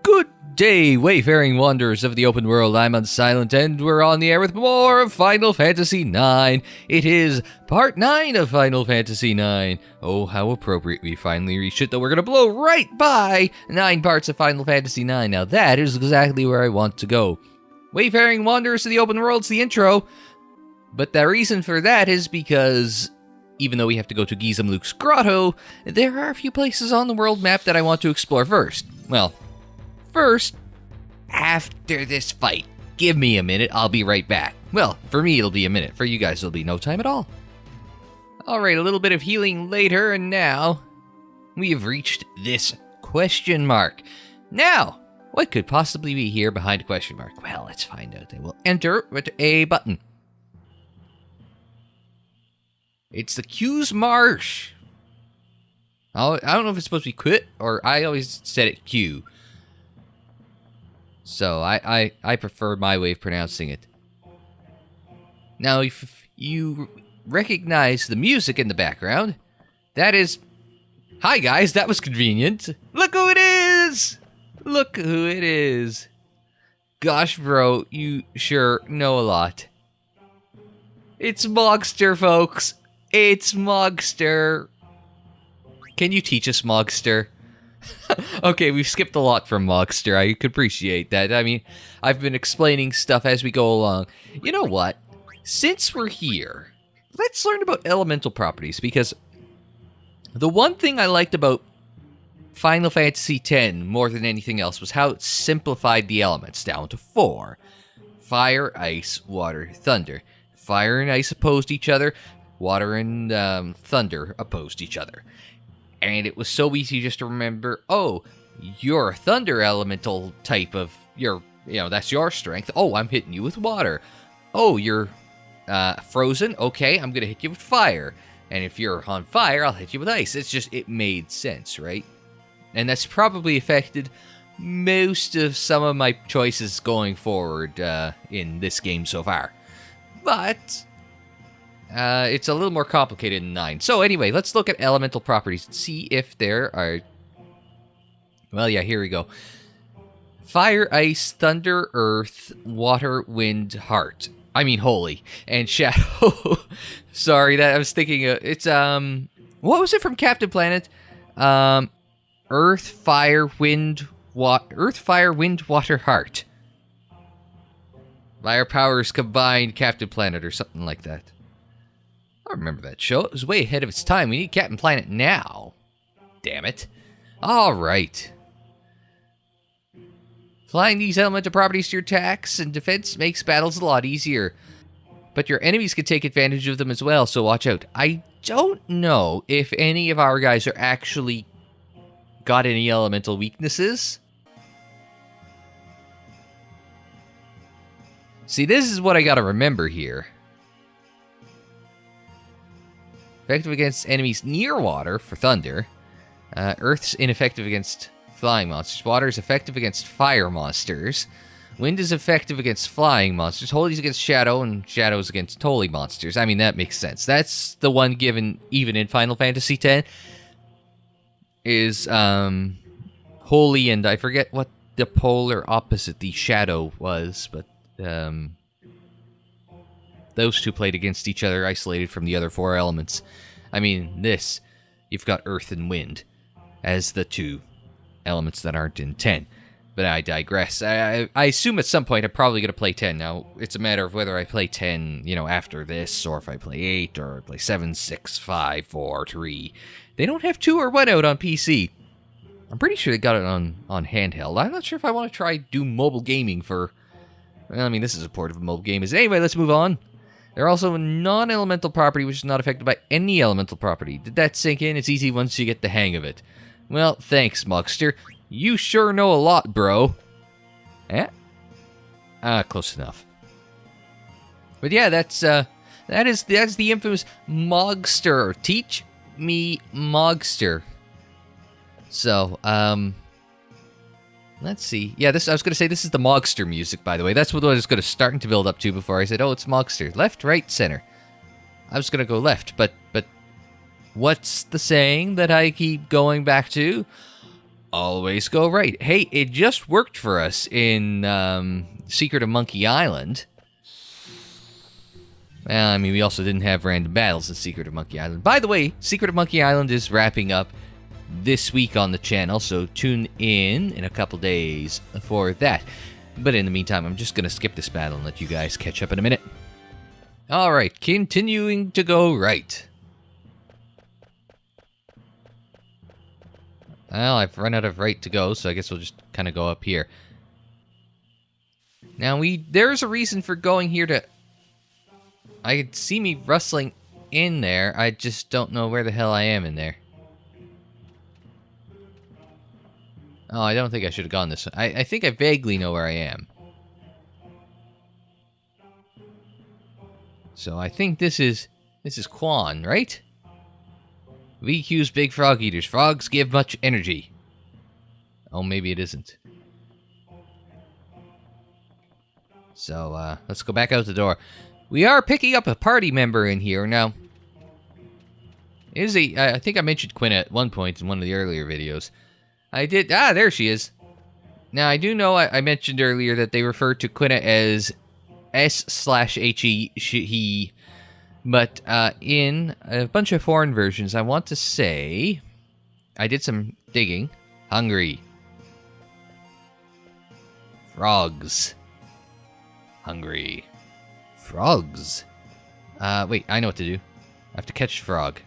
Good day, wayfaring wanderers of the open world. I'm Unsilent, and we're on the air with more of Final Fantasy IX. It is part 9 of Final Fantasy IX. Oh, how appropriate we finally reached it, though we're gonna blow right by 9 parts of Final Fantasy IX. Now that is exactly where I want to go. Wayfaring wanderers of the open world's the intro, but the reason for that is because even though we have to go to Gizamluke's grotto, there are a few places on the world map that I want to explore first. Well, first, after this fight. Give me a minute, I'll be right back. Well, for me it'll be a minute, for you guys it'll be no time at all. Alright, a little bit of healing later, and now we have reached this question mark. Now, what could possibly be here behind a question mark? Well, let's find out. I will enter with a button. It's the Q's Marsh. I don't know if it's supposed to be quit, or I always said it Q. So, I prefer my way of pronouncing it. Now, if you recognize the music in the background, that is... Hi, guys, that was convenient. Look who it is! Look who it is. Gosh, bro, you sure know a lot. It's Mogster, folks. It's Mogster. Can you teach us, Mogster? Okay, we've skipped a lot from Mogster. I could appreciate that. I mean, I've been explaining stuff as we go along. You know what? Since we're here, let's learn about elemental properties, because the one thing I liked about Final Fantasy X more than anything else was how it simplified the elements down to 4. Fire, ice, water, thunder. Fire and ice opposed each other. Water and thunder opposed each other. And it was so easy just to remember, oh, you're a thunder elemental type of, that's your strength. Oh, I'm hitting you with water. Oh, you're frozen. Okay, I'm going to hit you with fire. And if you're on fire, I'll hit you with ice. It made sense, right? And that's probably affected most of some of my choices going forward in this game so far. But it's a little more complicated in 9. So anyway, let's look at elemental properties and see if there are... Well, yeah, here we go. Fire, ice, thunder, earth, water, wind, heart. I mean, holy. And shadow. Sorry, that I was thinking... it's, what was it from Captain Planet? Earth, fire, wind, water, heart. Fire powers combined, Captain Planet, or something like that. I remember that show. It was way ahead of its time. We need Captain Planet now. Damn it. Alright. Applying these elemental properties to your attacks and defense makes battles a lot easier. But your enemies can take advantage of them as well, so watch out. I don't know if any of our guys are actually got any elemental weaknesses. See, this is what I gotta remember here. Effective against enemies near water for thunder. Earth's ineffective against flying monsters. Water is effective against fire monsters. Wind is effective against flying monsters. Holy is against shadow, and shadow is against holy monsters. I mean, that makes sense. That's the one given even in Final Fantasy X. Is holy, and I forget what the polar opposite, the shadow, was, but those two played against each other, isolated from the other 4 elements. I mean, you've got earth and wind as the 2 elements that aren't in 10. But I digress. I assume at some point I'm probably going to play 10. Now, it's a matter of whether I play 10, after this, or if I play 8, or I play 7, 6, 5, 4, 3. They don't have 2 or 1 out on PC. I'm pretty sure they got it on handheld. I'm not sure if I want to do mobile gaming for... Well, I mean, this is a port of a mobile game. Anyway, let's move on. They're also a non-elemental property, which is not affected by any elemental property. Did that sink in? It's easy once you get the hang of it. Well, thanks, Mogster. You sure know a lot, bro. Eh? Close enough. But yeah, that's the infamous Mogster. Teach me Mogster. So, let's see. Yeah, I was going to say this is the Mogster music, by the way. That's what I was going to start to build up to before I said, oh, it's Mogster. Left, right, center. I was going to go left, but what's the saying that I keep going back to? Always go right. Hey, it just worked for us in Secret of Monkey Island. Well, I mean, we also didn't have random battles in Secret of Monkey Island. By the way, Secret of Monkey Island is wrapping up this week on the channel, so tune in a couple days for that. But in the meantime, I'm just going to skip this battle and let you guys catch up in a minute. Alright, continuing to go right. Well, I've run out of right to go, so I guess we'll just kind of go up here. Now, there's a reason for going here to... I could see me rustling in there, I just don't know where the hell I am in there. Oh, I don't think I should have gone this way. I think I vaguely know where I am. So I think this is Quan, right? VQ's big frog eaters. Frogs give much energy. Oh, maybe it isn't. So, let's go back out the door. We are picking up a party member in here now. I think I mentioned Quina at one point in one of the earlier videos. I did. Ah, there she is. Now, I do know I mentioned earlier that they refer to Quina as S/HE, he. But in a bunch of foreign versions, I want to say... I did some digging. Hungry. Frogs. Hungry. Frogs. Wait, I know what to do. I have to catch a frog.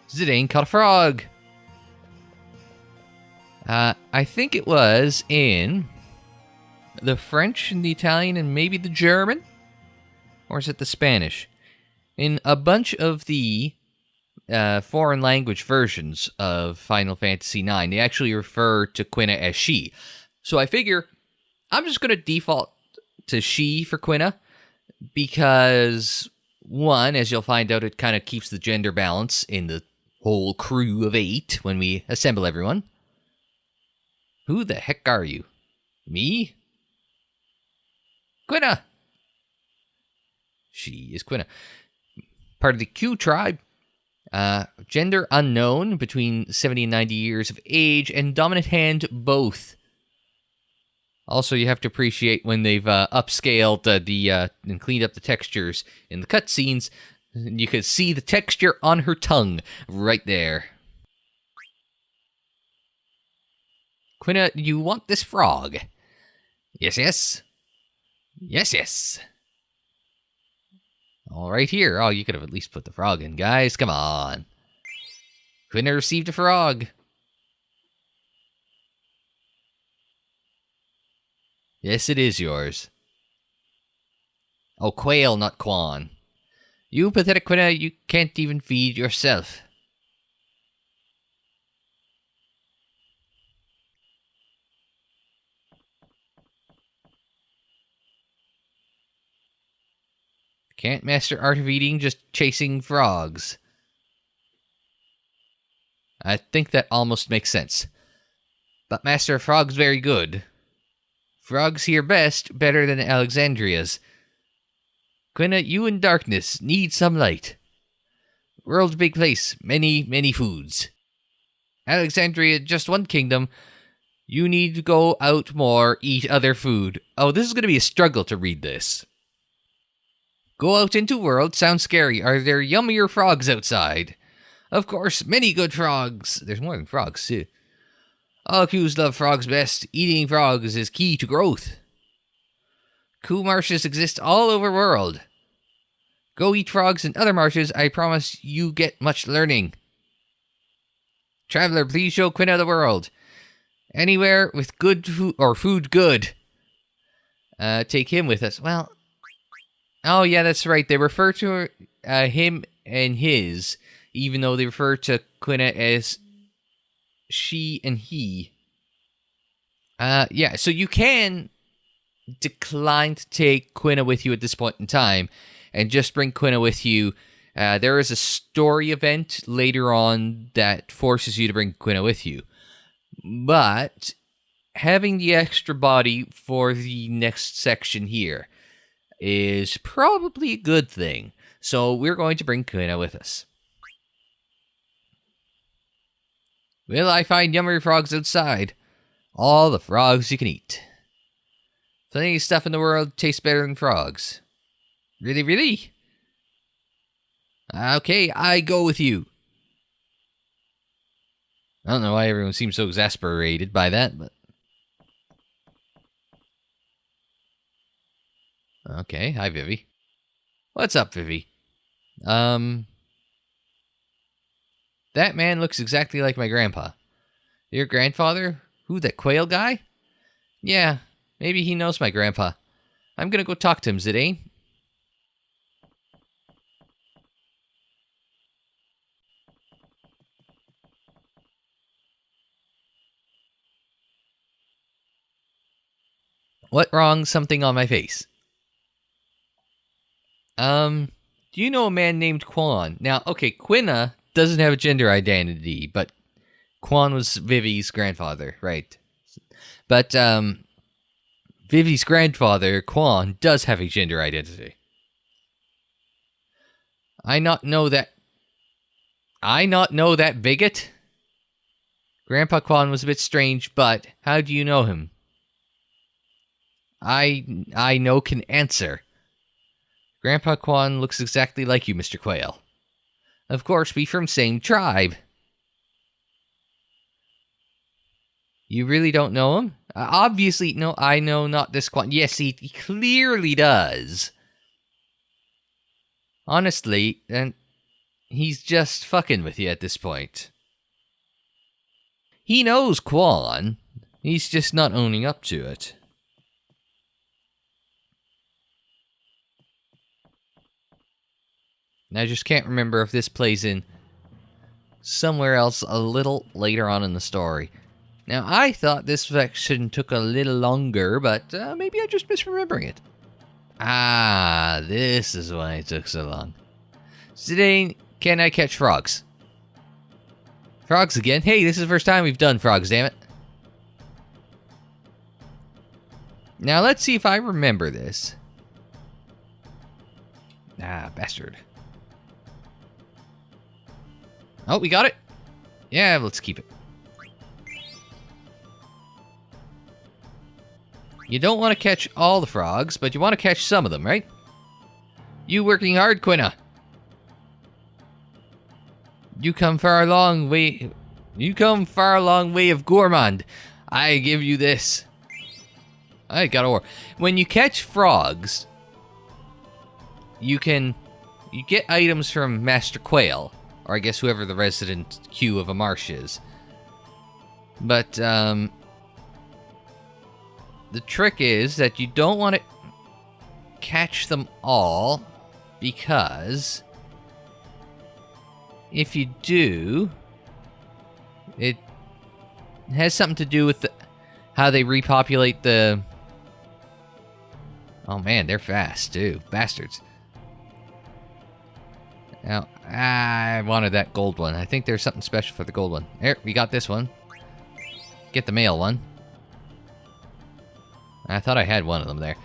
Zidane caught a frog! I think it was in the French and the Italian and maybe the German? Or is it the Spanish? In a bunch of the foreign language versions of Final Fantasy IX, they actually refer to Quina as she. So I figure I'm just going to default to she for Quina because, one, as you'll find out, it kind of keeps the gender balance in the whole crew of 8 when we assemble everyone. Who the heck are you? Me? Quina! She is Quina. Part of the Q tribe. Gender unknown, between 70 and 90 years of age, and dominant hand both. Also, you have to appreciate when they've upscaled and cleaned up the textures in the cutscenes. You can see the texture on her tongue right there. Quina, you want this frog? Yes, yes. Yes, yes. All right here. Oh, you could have at least put the frog in, guys. Come on. Quina received a frog. Yes, it is yours. Oh, quail, not Quan. You pathetic Quina, you can't even feed yourself. Can't master art of eating, just chasing frogs. I think that almost makes sense. But Master of Frog's very good. Frogs here best, better than Alexandria's. Quina, you in darkness, need some light. World's big place, many, many foods. Alexandria, just one kingdom. You need to go out more, eat other food. Oh, this is going to be a struggle to read this. Go out into world, sounds scary. Are there yummier frogs outside? Of course, many good frogs. There's more than frogs, too. All Qs love frogs best. Eating frogs is key to growth. Q marshes exist all over world. Go eat frogs in other marshes. I promise you get much learning. Traveler, please show Quina the world. Anywhere with good food or food good. Take him with us. Well, oh yeah, that's right. They refer to him and his, even though they refer to Quina as she and he. Yeah, so you can decline to take Quina with you at this point in time, and just bring Quina with you. There is a story event later on that forces you to bring Quina with you. But having the extra body for the next section here is probably a good thing. So we're going to bring Quina with us. Will I find yummy frogs outside? All the frogs you can eat. Plenty of stuff in the world tastes better than frogs. Really, really? Okay, I go with you. I don't know why everyone seems so exasperated by that, but... Okay, hi, Vivi. What's up, Vivi? That man looks exactly like my grandpa. Your grandfather? Who, that quail guy? Yeah, maybe he knows my grandpa. I'm gonna go talk to him, Zidane. What wrong? Something on my face. Do you know a man named Quan? Now, okay, Quina doesn't have a gender identity, but Quan was Vivi's grandfather, right? But, Vivi's grandfather, Quan, does have a gender identity. I not know that bigot? Grandpa Quan was a bit strange, but how do you know him? I know can answer. Grandpa Quan looks exactly like you, Mr. Quail. Of course, we from same tribe. You really don't know him? Obviously, no, I know not this Quan. Yes, he clearly does. Honestly, and he's just fucking with you at this point. He knows Quan. He's just not owning up to it. I just can't remember if this plays in somewhere else a little later on in the story. Now, I thought this section took a little longer, but maybe I'm just misremembering it. Ah, this is why it took so long. Zidane, can I catch frogs? Frogs again? Hey, this is the first time we've done frogs, damn it. Now, let's see if I remember this. Ah, bastard. Oh, we got it? Yeah, let's keep it. You don't want to catch all the frogs, but you want to catch some of them, right? You working hard, Quina. You come far a long way of gourmand. I give you this. I got a war. When you catch frogs, you get items from Master Quail. Or I guess whoever the resident Q of a marsh is. But, the trick is that you don't want to catch them all, because if you do, it has something to do with how they repopulate the... Oh man, they're fast too. Bastards. Now, I wanted that gold one. I think there's something special for the gold one. There, we got this one. Get the male one. I thought I had one of them there.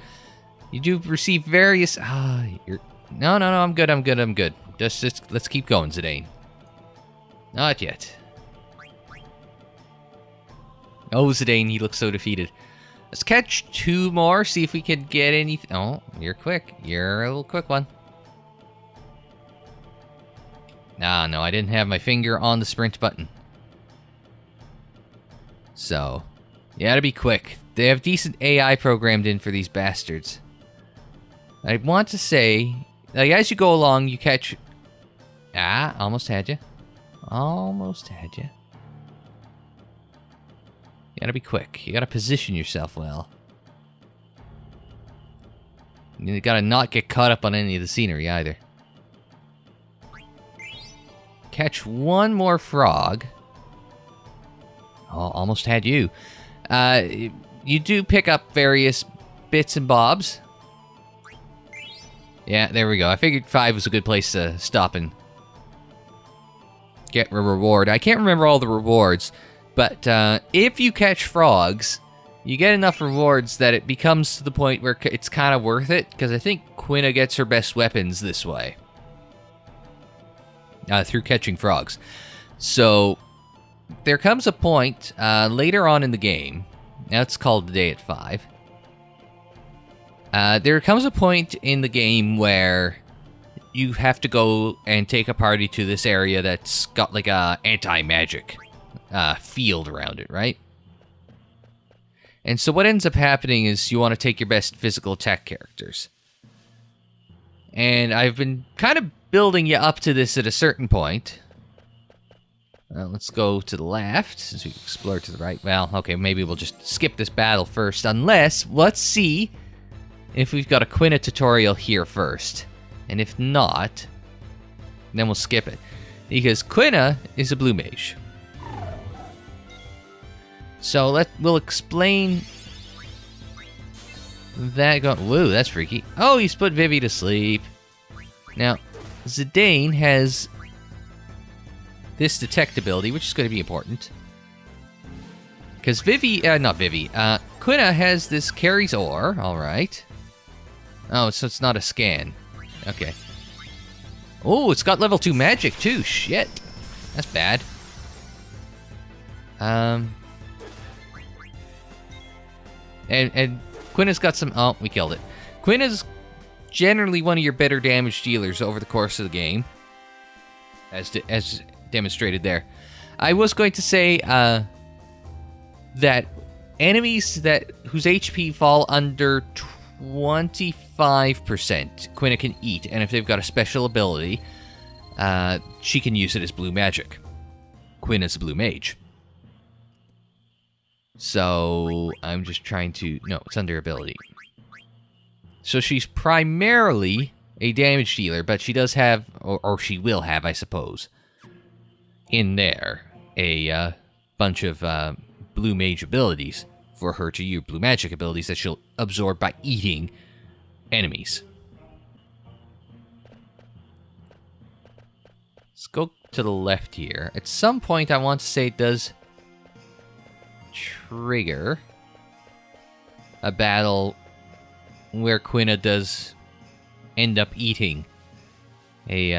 You do receive various... No, I'm good. Just let's keep going, Zidane. Not yet. Oh, Zidane, he looks so defeated. Let's catch 2 more, see if we can get anything... Oh, you're quick. You're a little quick one. Ah, no, I didn't have my finger on the sprint button. So, you gotta be quick. They have decent AI programmed in for these bastards. I want to say, like, as you go along, you catch... Ah, almost had you. Almost had you. You gotta be quick. You gotta position yourself well. You gotta not get caught up on any of the scenery either. Catch 1 more frog. Oh, almost had you. You do pick up various bits and bobs. Yeah, there we go. I figured 5 was a good place to stop and get a reward. I can't remember all the rewards, but if you catch frogs, you get enough rewards that it becomes to the point where it's kind of worth it, because I think Quina gets her best weapons this way. Through catching frogs. So, there comes a point later on in the game. Now it's called the Day at 5. There comes a point in the game where you have to go and take a party to this area that's got like a anti-magic field around it, right? And so what ends up happening is you want to take your best physical attack characters. And I've been kind of building you up to this at a certain point. Let's go to the left, since we explore to the right. Well, okay, maybe we'll just skip this battle first, unless, let's see if we've got a Quina tutorial here first. And if not, then we'll skip it. Because Quina is a blue mage. So we'll explain that. Whoa, that's freaky. Oh, he's put Vivi to sleep. Now, Zidane has this detect ability, which is going to be important. Because Quina has this carries ore, alright. Oh, so it's not a scan. Okay. Oh, it's got level 2 magic too, shit. That's bad. And Quina's got some... Oh, we killed it. Quina's generally one of your better damage dealers over the course of the game. As demonstrated there. I was going to say that enemies whose HP fall under 25%, Quina can eat, and if they've got a special ability, she can use it as blue magic. Quina's a blue mage. So, I'm just trying to... No, it's under ability. So she's primarily a damage dealer, but she does have, or she will have, I suppose, in there, a bunch of blue mage abilities for her to use, blue magic abilities that she'll absorb by eating enemies. Let's go to the left here. At some point, I want to say it does trigger a battle where Quina does end up eating she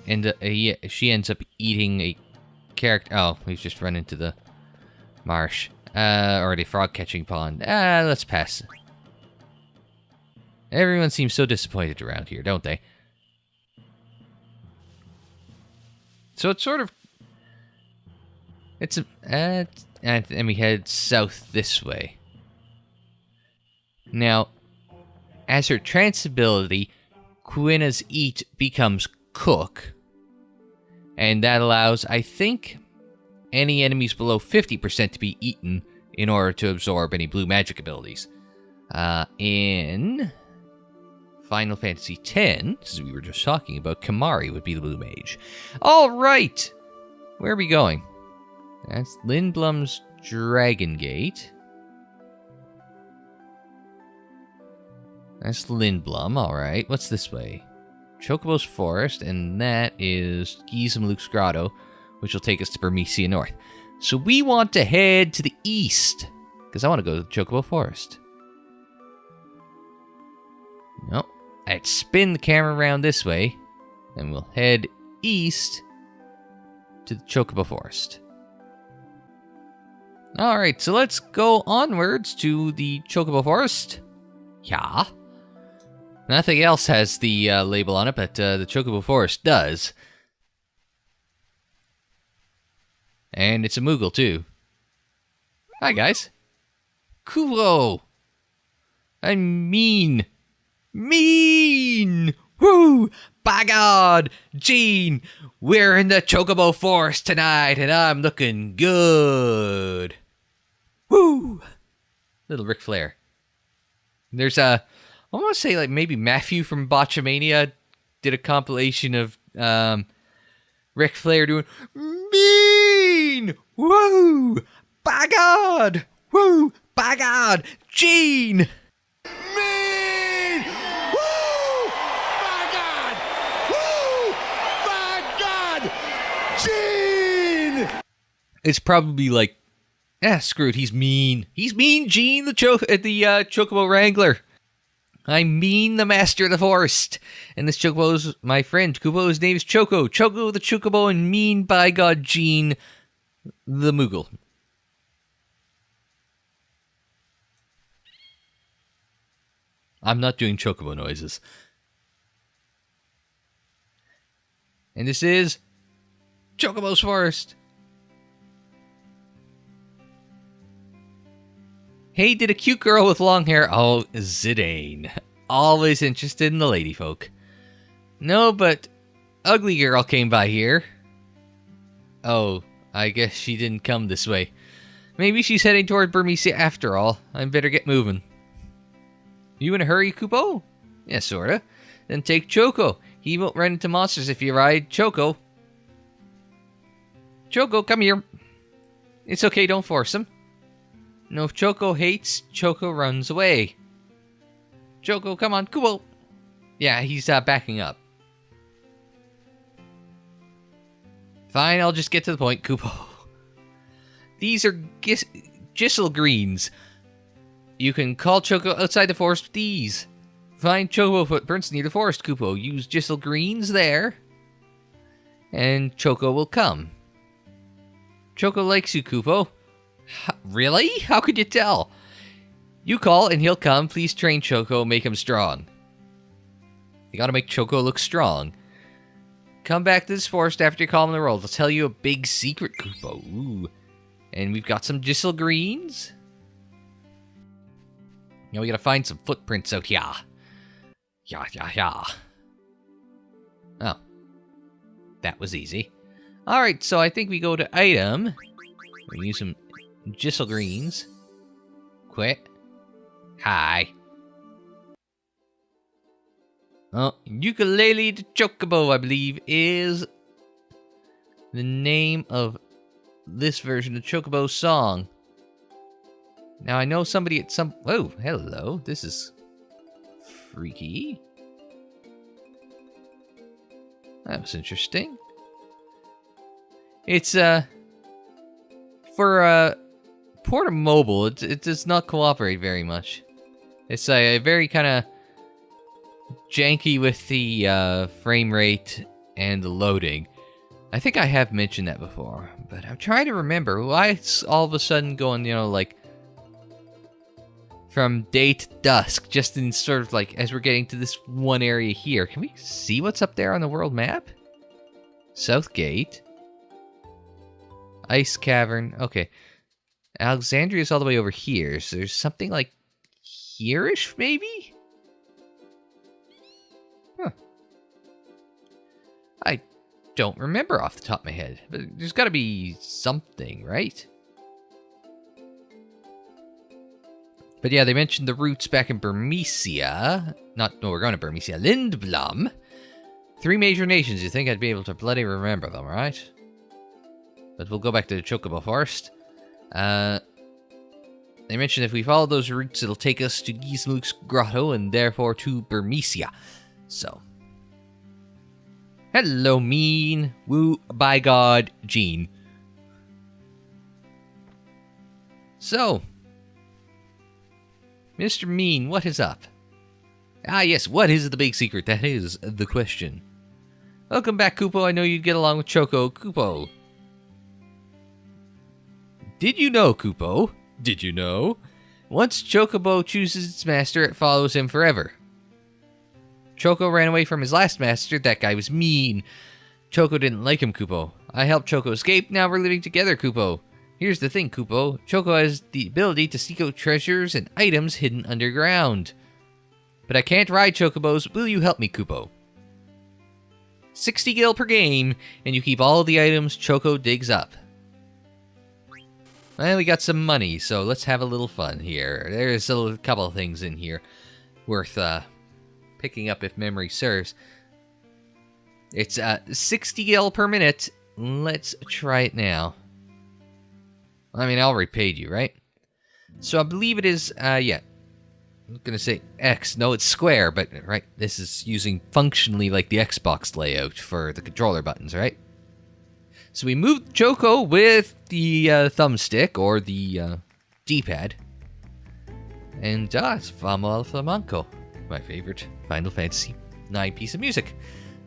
ends up eating a character. Oh, we've just run into the marsh. Or the frog catching pond. Let's pass. Everyone seems so disappointed around here, don't they? So it's sort of... and we head south this way. Now, as her trance ability, Quina's Eat becomes Cook. And that allows, I think, any enemies below 50% to be eaten in order to absorb any blue magic abilities. In Final Fantasy X, as we were just talking about, Kimahri would be the blue mage. Alright! Where are we going? That's Lindblum's Dragon Gate. That's Lindblum, alright. What's this way? Chocobo's Forest, and that is Gizem Grotto, which will take us to Burmecia North. So we want to head to the east, because I want to go to Chocobo Forest. No, I'd spin the camera around this way, and we'll head east to the Chocobo Forest. Alright, so let's go onwards to the Chocobo Forest. Yeah. Nothing else has the label on it, but the Chocobo Forest does. And it's a Moogle, too. Hi, guys. Cool. I'm mean. Mean! Woo! By God! Gene! We're in the Chocobo Forest tonight, and I'm looking good. Woo! Little Ric Flair. There's I want to say, like, maybe Matthew from Botchamania did a compilation of Ric Flair doing mean! Woo! By God! Woo! By God! Gene! Mean! Woo! By God! Woo! By God! Gene! It's probably like, screw it, he's mean. He's mean, Gene, the Chocobo Wrangler. I mean the master of the forest. And this Chocobo's my friend. Kubo's name is Choco. Choco the Chocobo and mean by God Gene the Moogle. I'm not doing Chocobo noises. And this is Chocobo's Forest. Hey, did a cute girl with long hair... Oh, Zidane. Always interested in the lady folk. No, but ugly girl came by here. Oh, I guess she didn't come this way. Maybe she's heading toward Burmecia after all. I better get moving. You in a hurry, Kubo? Yeah, sorta. Then take Choco. He won't run into monsters if you ride Choco. Choco, come here. It's okay, don't force him. No, if Choco hates, Choco runs away. Choco, come on, Kubo. Yeah, he's backing up. Fine, I'll just get to the point, Kubo. These are Gissel greens. You can call Choco outside the forest with these. Find Chocobo footprints near the forest, Kubo. Use Gissel greens there. And Choco will come. Choco likes you, Kubo. Really? How could you tell? You call and he'll come. Please train Choco, make him strong. You gotta make Choco look strong. Come back to this forest after you calm the world. I'll tell you a big secret, Kubo. Ooh. And we've got some Gissel greens. Now we gotta find some footprints out here. Yeah. Oh. That was easy. Alright, so I think we go to item. We use some Gissel greens. Quit. Hi. Oh, Ukulele to Chocobo, I believe, is the name of this version of Chocobo's song. Now, I know somebody at some... Oh, hello. This is freaky. That was interesting. It's, for, Port Mobile, it does not cooperate very much. It's a very kind of janky with the frame rate and the loading. I think I have mentioned that before, but I'm trying to remember why it's all of a sudden going, like, from day to dusk, just in sort of like, as we're getting to this one area here. Can we see what's up there on the world map? Southgate. Ice Cavern. Okay. Alexandria is all the way over here, so there's something like here-ish, maybe? Huh. I don't remember off the top of my head, but there's got to be something, right? But yeah, they mentioned the roots back in Burmecia. We're going to Burmecia. Lindblum. 3 major nations. You think I'd be able to bloody remember them, right? But we'll go back to the Chocobo Forest. They mentioned if we follow those routes, it'll take us to Gizmook's Grotto and therefore to Burmecia. So. Hello, mean. Woo, by God, Gene. So. Mr. Mean, what is up? Ah, yes, what is the big secret? That is the question. Welcome back, Kupo. I know you'd get along with Choco. Kupo. Did you know, Kupo? Did you know? Once Chocobo chooses its master, it follows him forever. Choco ran away from his last master. That guy was mean. Choco didn't like him, Kupo. I helped Choco escape. Now we're living together, Kupo. Here's the thing, Kupo. Choco has the ability to seek out treasures and items hidden underground. But I can't ride Chocobos. Will you help me, Kupo? 60 gil per game, and you keep all the items Choco digs up. Well, we got some money, so let's have a little fun here. There's a couple of things in here worth picking up if memory serves. It's 60 gil per minute. Let's try it now. I mean, I already paid you, right? So I believe it is, yeah. I'm going to say X. No, it's square, but, right, this is using functionally like the Xbox layout for the controller buttons, right? So we moved Choco with the thumbstick, or the D-pad. And, it's Famo Flamenco. my favorite Final Fantasy IX piece of music.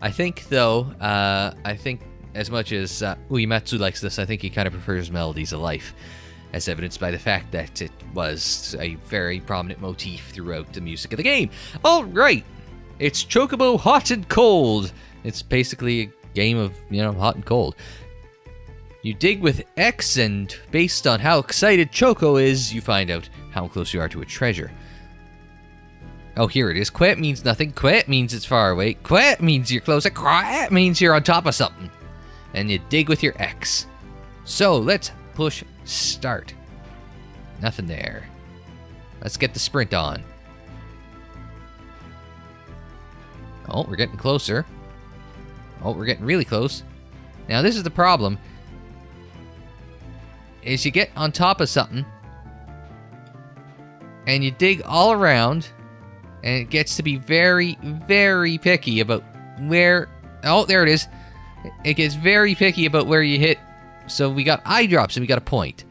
I think, though, as much as Uematsu likes this, I think he kind of prefers Melodies of Life, as evidenced by the fact that it was a very prominent motif throughout the music of the game. Alright, it's Chocobo Hot and Cold. It's basically a game of, hot and cold. You dig with X, and based on how excited Choco is, you find out how close you are to a treasure. Oh, here it is. Quit means nothing. Quit means it's far away. Quit means you're close. Quit means you're on top of something. And you dig with your X. So, let's push start. Nothing there. Let's get the sprint on. Oh, we're getting closer. Oh, we're getting really close. Now, this is the problem. Is you get on top of something, and you dig all around, and it gets to be very, very picky about where... Oh, there it is. It gets very picky about where you hit. So we got eye drops, and we got a point.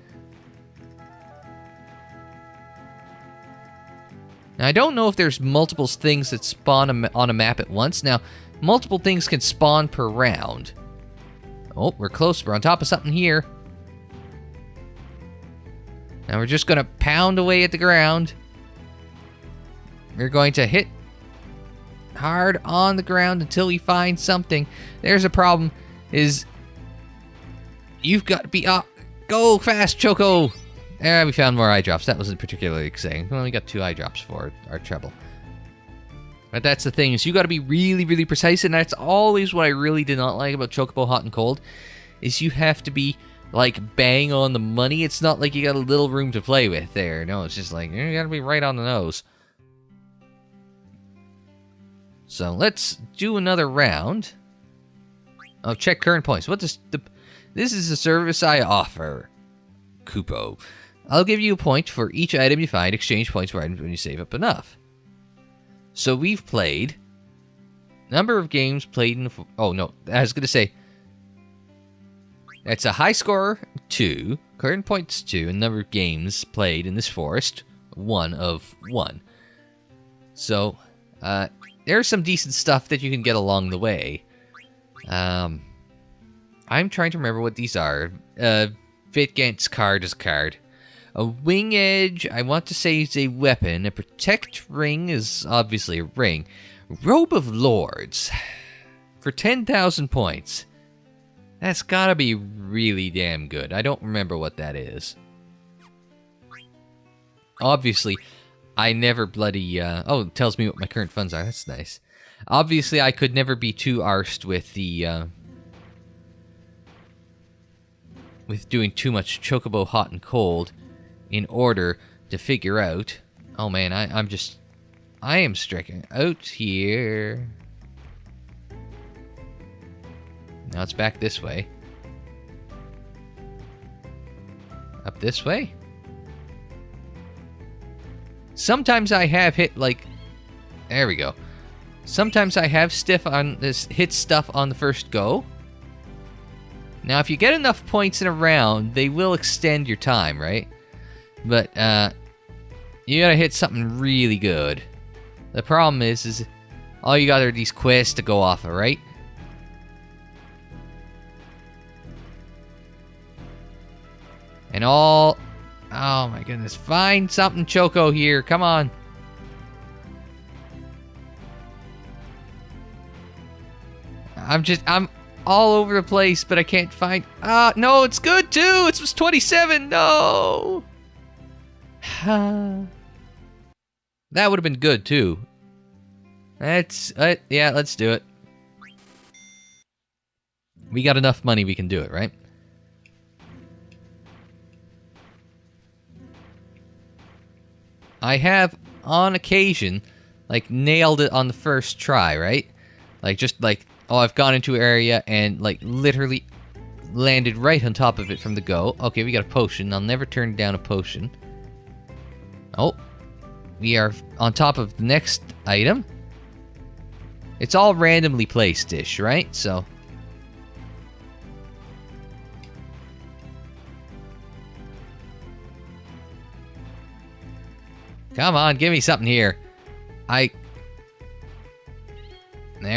Now, I don't know if there's multiple things that spawn on a map at once. Now, multiple things can spawn per round. Oh, we're close. We're on top of something here. Now we're just going to pound away at the ground. We're going to hit hard on the ground until we find something. There's a problem, is you've got to be up. Go fast, Choco. We found more eye drops. That wasn't particularly exciting. We only got 2 eye drops for our trouble. But that's the thing, is you got to be really, really precise, and that's always what I really did not like about Chocobo Hot and Cold, is you have to be like bang on the money. It's not like you got a little room to play with there. No, it's just like you gotta be right on the nose. So let's do another round. Oh, check current points. What does this is a service I offer. Cupo. I'll give you a point for each item you find. Exchange points for items when you save up enough. So we've played number of games played in the... Oh no, I was gonna say it's a high score 2, current points 2, and number of games played in this forest 1 of 1. So there's some decent stuff that you can get along the way. I'm trying to remember what these are. Vitgant's card is a card. A wing edge, I want to say, is a weapon. A protect ring is obviously a ring. Robe of Lords for 10,000 points. That's gotta be really damn good. I don't remember what that is. Obviously, I never bloody... oh, it tells me what my current funds are. That's nice. Obviously, I could never be too arsed with the... with doing too much Chocobo Hot and Cold in order to figure out... Oh man, I am stricken out here. Now it's back this way. Up this way? Sometimes I have hit, like... There we go. Sometimes I have hit stuff on the first go. Now, if you get enough points in a round, they will extend your time, right? But, you gotta hit something really good. The problem is all you got are these quests to go off of, right? And all... Oh my goodness. Find something, Choco, here. Come on. I'm all over the place, but I can't find... no, it's good too. It was 27. No. That would have been good too. That's... yeah, let's do it. We got enough money, we can do it, right? I have, on occasion, like, nailed it on the first try, right? Like, just like, oh, I've gone into an area and, like, literally landed right on top of it from the go. Okay, we got a potion. I'll never turn down a potion. Oh, we are on top of the next item. It's all randomly placed-ish, right? So... Come on, give me something here.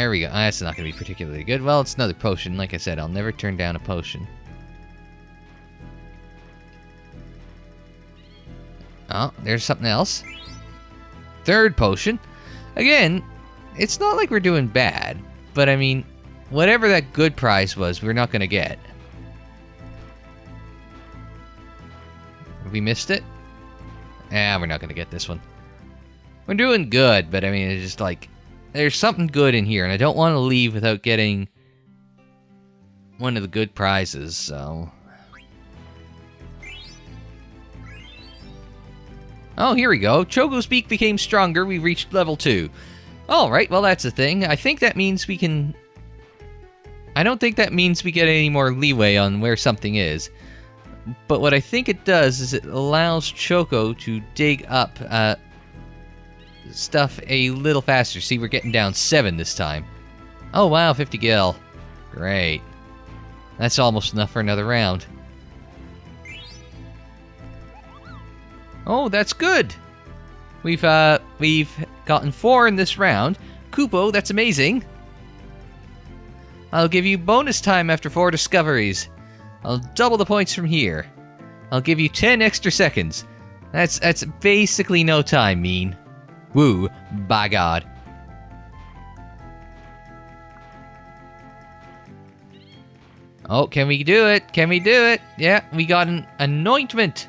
There we go. That's not going to be particularly good. Well, it's another potion. Like I said, I'll never turn down a potion. Oh, there's something else. Third potion. Again, it's not like we're doing bad. But, I mean, whatever that good prize was, we're not going to get. Have we missed it? We're not going to get this one. We're doing good, but, I mean, it's just like... There's something good in here, and I don't want to leave without getting one of the good prizes, so... Oh, here we go. Choco's beak became stronger. We reached level 2. Alright, well, that's the thing. I think that means we can... I don't think that means we get any more leeway on where something is. But what I think it does is it allows Choco to dig up stuff a little faster. See, we're getting down 7 this time. Oh, wow, 50 gil. Great. That's almost enough for another round. Oh, that's good. We've gotten 4 in this round. Chocobo, that's amazing. I'll give you bonus time after 4 discoveries. I'll double the points from here. I'll give you 10 extra seconds. That's basically no time, mean. Woo, by God. Oh, can we do it? Can we do it? Yeah, we got an anointment.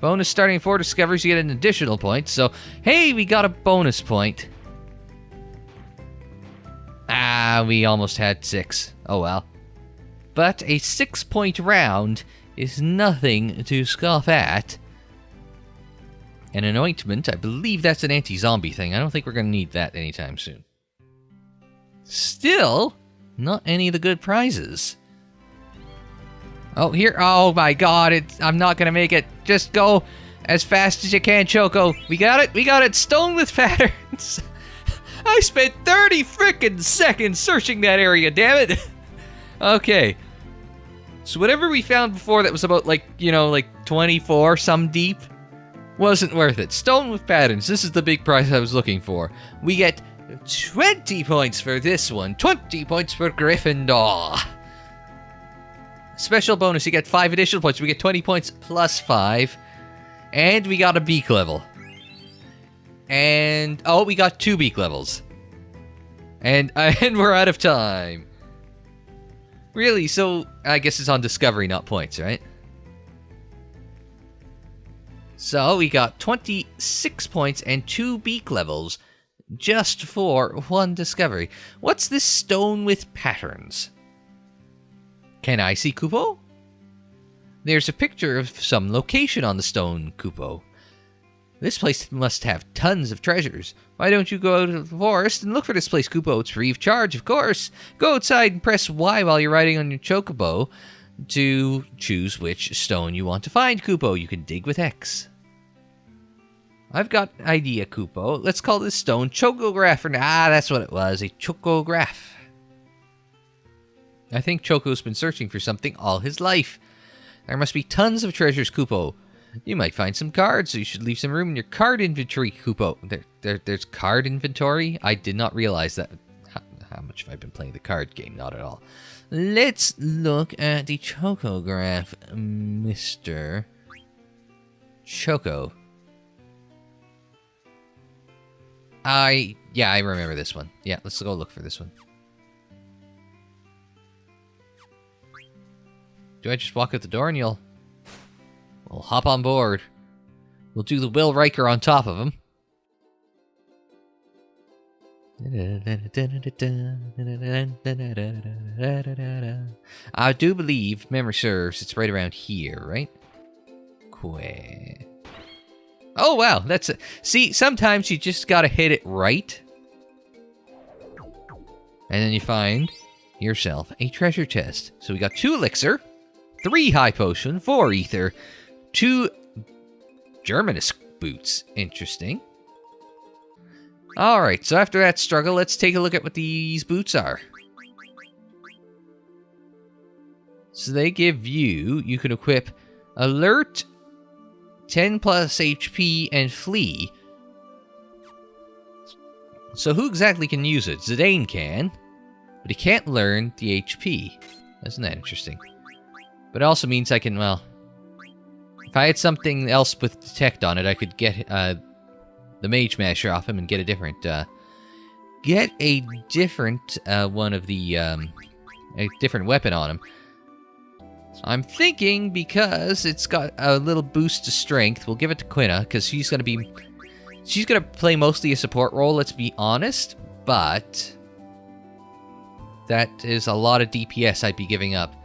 Bonus starting at 4 discoveries, you get an additional point. So, hey, we got a bonus point. We almost had 6. Oh well. But a 6-point round is nothing to scoff at. An anointment, I believe that's an anti-zombie thing. I don't think we're going to need that anytime soon. Still, not any of the good prizes. Oh, here. Oh my God, I'm not going to make it. Just go as fast as you can, Choco. We got it. We got it. Stone with patterns. I spent 30 frickin' seconds searching that area, damn it. Okay. So whatever we found before that was about, like, you know, like 24 some deep, wasn't worth it. Stone with patterns. This is the big prize I was looking for. We get 20 points for this one. 20 points for Gryffindor. Special bonus, you get 5 additional points. We get 20 points plus 5. And we got a beak level. And, oh, we got 2 beak levels. And we're out of time. Really, so I guess it's on discovery, not points, right? So we got 26 points and 2 beak levels just for 1 discovery. What's this stone with patterns? Can I see Chocobo? There's a picture of some location on the stone, Chocobo. This place must have tons of treasures. Why don't you go to the forest and look for this place, Chocobo? It's free of charge, of course. Go outside and press Y while you're riding on your Chocobo to choose which stone you want to find, Chocobo. You can dig with X. I've got an idea, Chocobo. Let's call this stone Chocograph. That's what it was, a Chocograph. I think Choco's been searching for something all his life. There must be tons of treasures, Chocobo. You might find some cards, so you should leave some room in your card inventory, Chocobo. There's card inventory? I did not realize that. How much have I been playing the card game? Not at all. Let's look at the Chocograph, Mr. Choco. Yeah, I remember this one. Yeah, let's go look for this one. Do I just walk out the door and you'll... We'll hop on board. We'll do the Will Riker on top of him. I do believe, memory serves, it's right around here, right? Oh, wow, that's it. See, sometimes you just gotta hit it right. And then you find yourself a treasure chest. So we got 2 elixir, 3 high potion, 4 ether, 2 Germanus boots. Interesting. Alright, so after that struggle, let's take a look at what these boots are. So they give you can equip Alert, 10 plus HP, and Flee. So who exactly can use it? Zidane can, but he can't learn the HP. Isn't that interesting? But it also means I can, well, if I had something else with Detect on it, I could get the Mage Masher off him and get a different, one of the, a different weapon on him. I'm thinking because it's got a little boost to strength, we'll give it to Quina, because she's gonna play mostly a support role, let's be honest, but that is a lot of DPS I'd be giving up.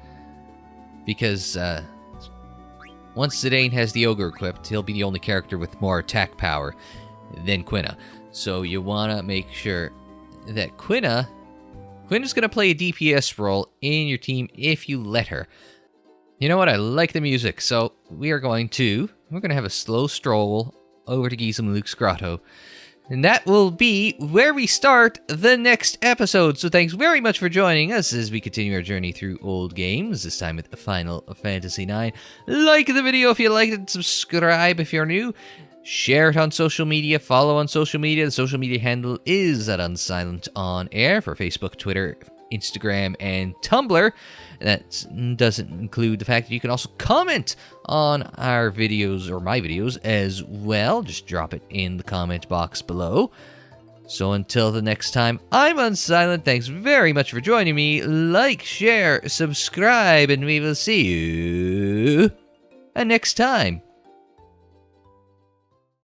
Because, once Zidane has the Ogre equipped, he'll be the only character with more attack power than Quina. So you wanna make sure that Quina's gonna play a DPS role in your team if you let her. You know what? I like the music, so we're gonna have a slow stroll over to Gizem Luke's grotto. And that will be where we start the next episode. So thanks very much for joining us as we continue our journey through old games, this time with Final Fantasy IX. Like the video if you liked it, subscribe if you're new, share it on social media, follow on social media. The social media handle is at Unsilent On Air for Facebook, Twitter, Instagram, and Tumblr. That doesn't include the fact that you can also comment on our videos, or my videos, as well. Just drop it in the comment box below. So until the next time, I'm Unsilent. Thanks very much for joining me. Like, share, subscribe, and we will see you next time.